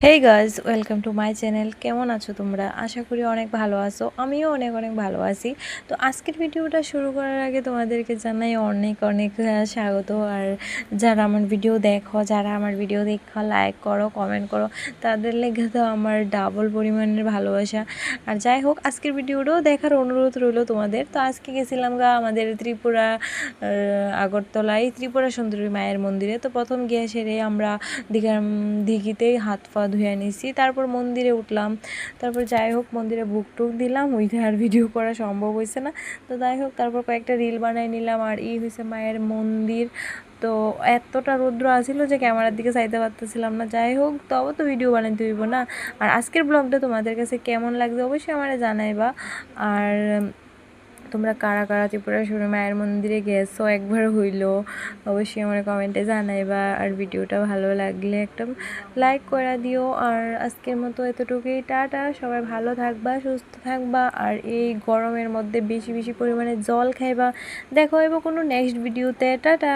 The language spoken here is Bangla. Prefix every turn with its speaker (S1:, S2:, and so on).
S1: Hey guys, welcome to my channel. কেমন আছো তোমরা? আশা করি অনেক ভালো আছো। আমিও অনেক অনেক ভালো আছি। তো আজকের ভিডিওটা শুরু করার আগে তোমাদেরকে জানাই অনেক অনেক স্বাগত। আর যারা আমার ভিডিও দেখো, যারা আমার ভিডিও দেখো, লাইক করো, কমেন্ট করো, তাদের লেগে তো আমার ডাবল পরিমাণের ভালোবাসা। আর যাই হোক, আজকের ভিডিওটাও দেখার অনুরোধ রইল তোমাদের। তো আজকে গেছিলাম আমাদের ত্রিপুরা আগরতলায় ত্রিপুরা সুন্দরী মায়ের মন্দিরে। তো প্রথম গিয়ে সেরে আমরা দিঘিতেই হাত পা ধুয়ে নিছি, তারপর মন্দিরে উঠলাম। তারপর যাই হোক, মন্দিরে বুক টুক দিলাম, ওইটা আর ভিডিও করা সম্ভব হয়েছে না। তো যাই হোক, তারপর কয়েকটা রিল বানাই নিলাম। আর হয়েছে মায়ের মন্দির। তো এতটা রৌদ্র আসিল যে ক্যামেরার দিকে চাইতে পারতেছিলাম না। যাই হোক, তবে তো ভিডিও বানাইতে হইব না। আর আজকের ব্লগটা তোমাদের কাছে কেমন লাগবে অবশ্যই আমার জানাইবা। আর তোমরা কারা কারা ত্রিপুরা সুন্দরী মায়ের মন্দিরে গেছো একবার হইলো অবশ্যই আমার কমেন্টে জানাইবা। আর ভিডিওটা ভালো লাগলে একটা লাইক করে দিও। আর আজকের মতো এতটুকুই, টাটা। সবাই ভালো থাকবা, সুস্থ থাকবা। আর এই গরমের মধ্যে বেশি বেশি পরিমাণে জল খাইবা। দেখা হইব কোনো নেক্সট ভিডিওতে। টাটা।